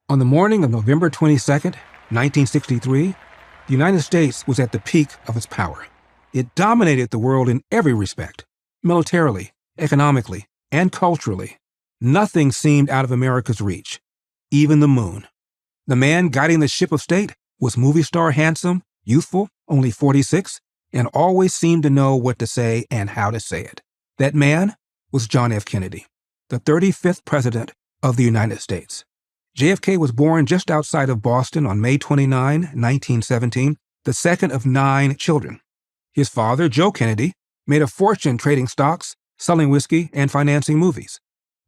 On the morning of November 22nd, 1963, the United States was at the peak of its power. It dominated the world in every respect, militarily, economically, and culturally. Nothing seemed out of America's reach, even the moon. The man guiding the ship of state was movie star handsome, youthful, only 46, and always seemed to know what to say and how to say it. That man was John F. Kennedy, the 35th President of the United States. JFK was born just outside of Boston on May 29, 1917, the second of 9 children. His father, Joe Kennedy, made a fortune trading stocks, selling whiskey, and financing movies.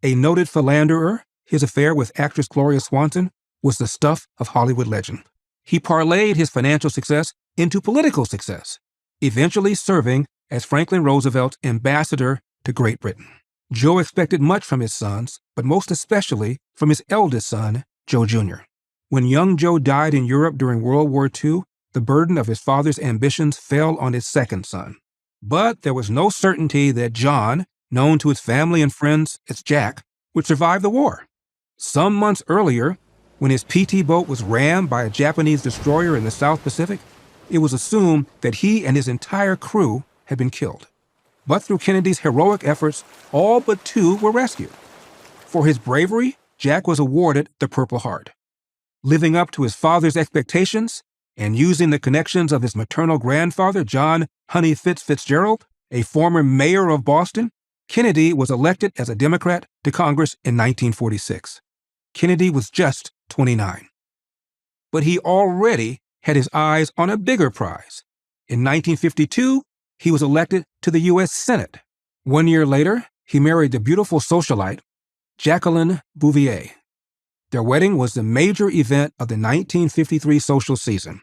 A noted philanderer, his affair with actress Gloria Swanson was the stuff of Hollywood legend. He parlayed his financial success into political success, eventually serving as Franklin Roosevelt's ambassador to Great Britain. Joe expected much from his sons, but most especially from his eldest son, Joe Jr. When young Joe died in Europe during World War II, the burden of his father's ambitions fell on his second son. But there was no certainty that John, known to his family and friends as Jack, would survive the war. Some months earlier, when his PT boat was rammed by a Japanese destroyer in the South Pacific, it was assumed that he and his entire crew had been killed. But through Kennedy's heroic efforts, all but 2 were rescued. For his bravery, Jack was awarded the Purple Heart. Living up to his father's expectations and using the connections of his maternal grandfather, John Honey Fitzgerald, a former mayor of Boston, Kennedy was elected as a Democrat to Congress in 1946. Kennedy was just 29. But he already had his eyes on a bigger prize. In 1952, he was elected to the U.S. Senate. 1 year later, he married the beautiful socialite, Jacqueline Bouvier. Their wedding was the major event of the 1953 social season.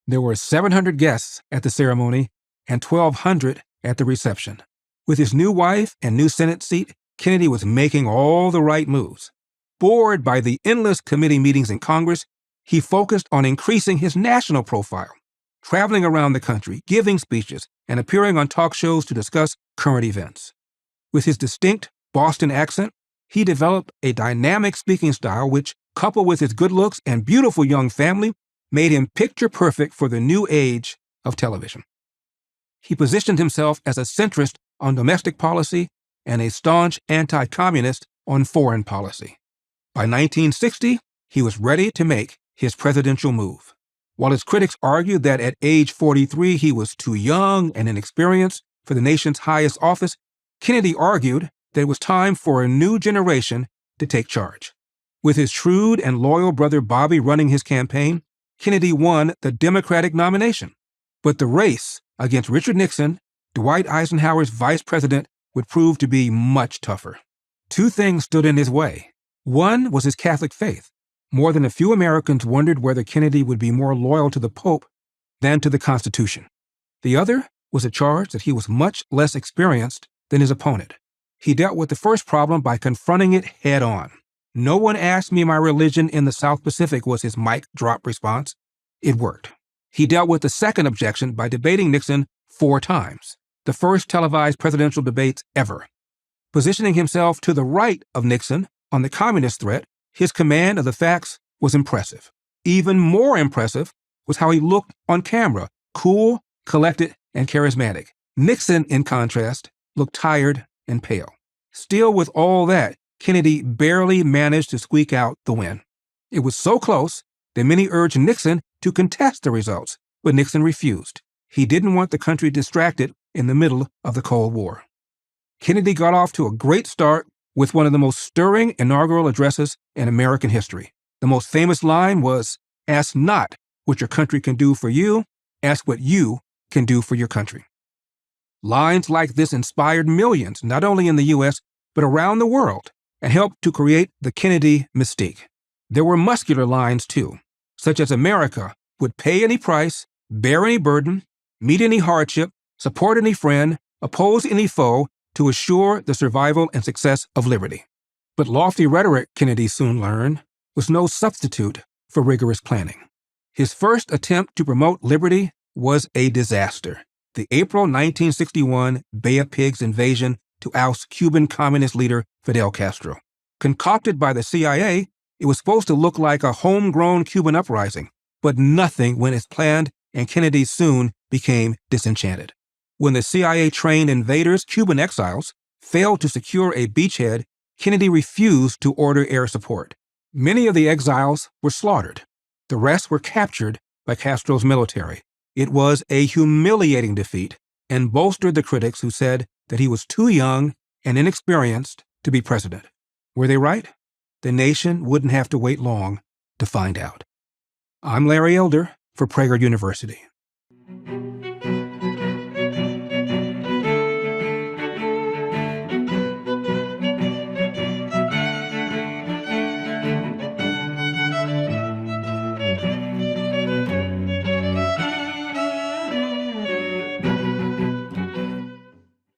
There were 700 guests at the ceremony and 1,200 at the reception. With his new wife and new Senate seat, Kennedy was making all the right moves. Bored by the endless committee meetings in Congress, he focused on increasing his national profile, traveling around the country, giving speeches, and appearing on talk shows to discuss current events. With his distinct Boston accent, he developed a dynamic speaking style which, coupled with his good looks and beautiful young family, made him picture perfect for the new age of television. He positioned himself as a centrist on domestic policy and a staunch anti-communist on foreign policy. By 1960, he was ready to make his presidential move. While his critics argued that at age 43 he was too young and inexperienced for the nation's highest office, Kennedy argued that it was time for a new generation to take charge. With his shrewd and loyal brother Bobby running his campaign, Kennedy won the Democratic nomination. But the race against Richard Nixon, Dwight Eisenhower's vice president, would prove to be much tougher. 2 things stood in his way. One was his Catholic faith. More than a few Americans wondered whether Kennedy would be more loyal to the Pope than to the Constitution. The other was a charge that he was much less experienced than his opponent. He dealt with the first problem by confronting it head on. "No one asked me my religion in the South Pacific," was his mic drop response. It worked. He dealt with the second objection by debating Nixon 4 times, the first televised presidential debates ever. Positioning himself to the right of Nixon on the communist threat, his command of the facts was impressive. Even more impressive was how he looked on camera, cool, collected, and charismatic. Nixon, in contrast, looked tired and pale. Still, with all that, Kennedy barely managed to squeak out the win. It was so close that many urged Nixon to contest the results, but Nixon refused. He didn't want the country distracted in the middle of the Cold War. Kennedy got off to a great start with one of the most stirring inaugural addresses in American history. The most famous line was, "Ask not what your country can do for you, ask what you can do for your country." Lines like this inspired millions, not only in the U.S., but around the world, and helped to create the Kennedy mystique. There were muscular lines, too, such as America would pay any price, bear any burden, meet any hardship, support any friend, oppose any foe, to assure the survival and success of liberty. But lofty rhetoric, Kennedy soon learned, was no substitute for rigorous planning. His first attempt to promote liberty was a disaster. The April 1961 Bay of Pigs invasion to oust Cuban communist leader Fidel Castro. Concocted by the CIA, It was supposed to look like a homegrown Cuban uprising, but nothing went as planned, and Kennedy soon became disenchanted. When the CIA-trained invaders, Cuban exiles, failed to secure a beachhead, Kennedy refused to order air support. Many of the exiles were slaughtered. The rest were captured by Castro's military. It was a humiliating defeat and bolstered the critics who said that he was too young and inexperienced to be president. Were they right? The nation wouldn't have to wait long to find out. I'm Larry Elder for Prager University.